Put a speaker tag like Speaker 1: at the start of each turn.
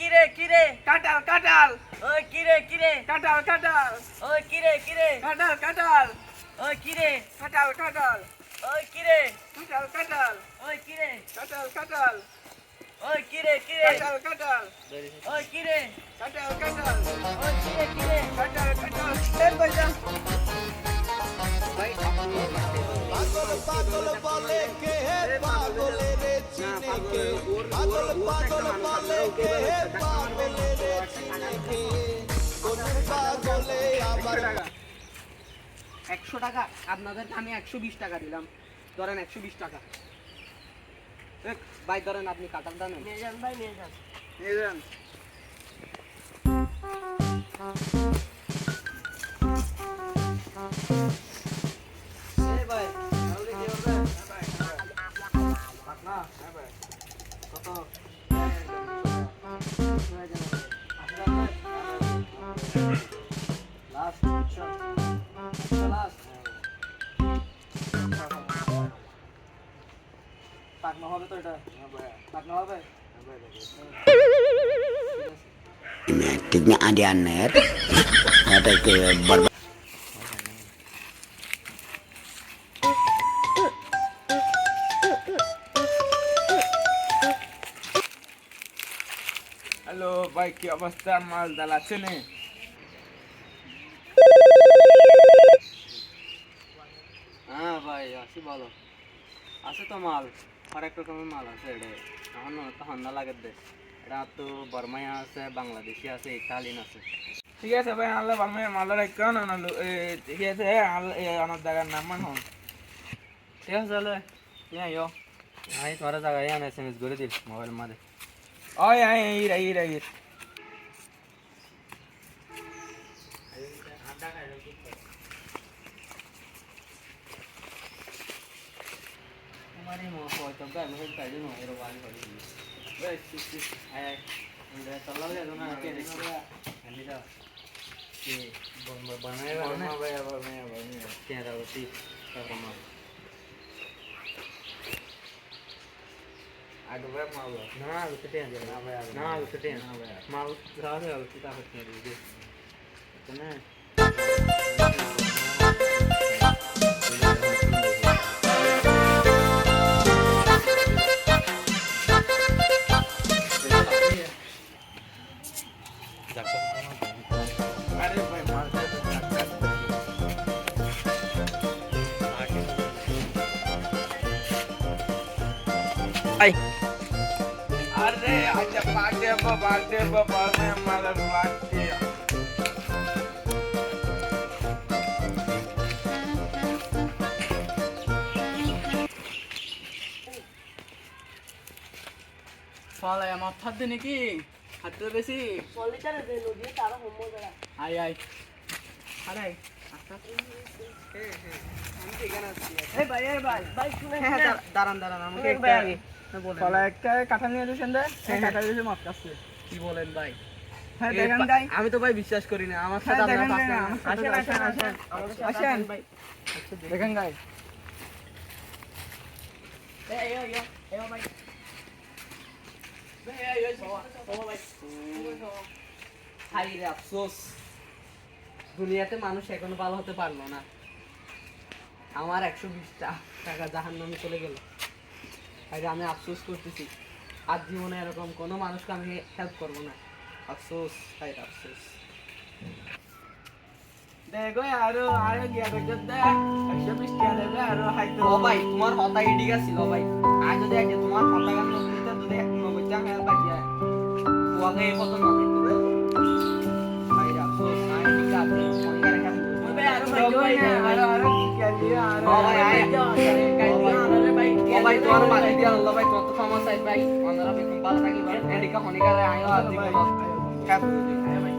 Speaker 1: কিরে কিরে
Speaker 2: কাঁঠাল কাঁঠাল
Speaker 1: ওই কিরে কিরে
Speaker 2: কাঁঠাল কাঁঠাল
Speaker 1: ওই কিরে কিরে
Speaker 2: কাঁঠাল কাঁঠাল
Speaker 1: ওই কিরে
Speaker 2: কাঁঠাল কাঁঠাল
Speaker 1: ওই কিরে
Speaker 2: কাঁঠাল কাঁঠাল
Speaker 1: ওই কিরে
Speaker 2: কাঁঠাল কাঁঠাল
Speaker 1: ওই কিরে কিরে
Speaker 2: কাঁঠাল কাঁঠাল
Speaker 1: ওই কিরে
Speaker 2: কাঁঠাল কাঁঠাল
Speaker 1: ওই কিরে কিরে
Speaker 2: কাঁঠাল কাঁঠাল এই ভাইয়া ভাই
Speaker 3: পাগল পাগল বলে কে পাগলের চিনে কে পাগল পাগল বলে কে পাগলের চিনে কে কোন পাগলে আবার
Speaker 2: 100 টাকা আপনাদেরকে আমি 120 টাকা দিলাম ধরেন 120 টাকা ভাই ধরেন আপনি কাঁঠালটা নেন
Speaker 1: নিয়ে যান ভাই নিয়ে যান
Speaker 2: নিয়ে যান এই ভাই তাহলে কি হবে ভাই পাতলা হ্যাঁ ভাই কত লাস্ট লাস্ট পাকনা হবে তো এটা পাকনা হবে
Speaker 4: Tiknya ada aner, ada ke barba.
Speaker 2: Hello ভাই কি অবস্থা মাল ডাল আছে নে হ্যাঁ ভাই আসি ভালো আছে তো মাল হরেক রকমের মাল আছে এটা এখন তো ঠান্ডা লাগে দে এটা তো বর্মায় আছে বাংলাদেশি আছে ইতালিয়ান আছে ঠিক আছে ভাই আল্লাহ বর্মায় মালটা কেন আনালো ঠিক আছে আমার জায়গার নাম মান হন ঠিক আছে চলে ইয়ো আই তোরা জায়গায় আন এসএমএস করে দিল মোবাইল মাঝে ওই আই এই রে Mari mau foto kan, mungkin tadi mau hero balik balik. Wes, ay, udah terlalu ya tuh nanti ada nanti dah. Si, banyak. Tiada roti, sama. Ada berapa mau? Nah, lu ketin aja. Nah, lu ketin. Mau berapa ya kita harusnya dulu. Kenapa? अरे अच्छा party में मदद party ফলে আমার থাকতে নাকি হাতে বেশি
Speaker 1: পলিটারে দে নদী তারা হোমো করা
Speaker 2: আই আরে আচ্ছা আমি ঠিকানা আছি
Speaker 1: এই ভাই শুনে
Speaker 2: দাঁড়ান আমাকে
Speaker 1: ভাই আগে
Speaker 2: ফলে একটা কাঁঠাল নিয়ে এসেছেন দে কাঁঠাল এসে মাছ কাটছে কি বলেন ভাই
Speaker 1: হ্যাঁ দেখেন ভাই
Speaker 2: আমি তো ভাই বিশ্বাস করি না আমার সাথে আপনারা আসেন
Speaker 1: ভাই
Speaker 2: দেখেন ভাই
Speaker 1: এই ভাই
Speaker 2: হাই রে আফসোস দুনিয়াতে মানুষ এখনো ভালো হতে পারলো না আমার 120 টাকা জাহান্নামে চলে গেল আরে আমি আফসোস করতেছি আজ জীবনে এরকম কোনো মানুষকে আমি হেল্প করব না আফসোস হাই আফসোস দেখো আরো গিয়া দেখো দে 120 টাকা দেবে আরো হাইতো ও ভাই তোমার হতাই ডিগা ছিল ভাই আজ যদি আজ তোমার হতা গান নতুনটা তো দেখ 90 টাকা বাকি যায় ওয়াগে কত না দিতে ভাই আফসোস নাই ডিগা আছে ফোন করে কাছে
Speaker 1: ভাই আরো ভাই আরো কি দিয়া আরো
Speaker 2: ভাই ভাই তোমার মাটি দিয়া আল্লাহ ভাই কত সমস্যা ভাই আমরা ভাই খুব ভালো থাকি ভাই এদিকে হনিকারে আয়ো আর জীবন কাজ ভাই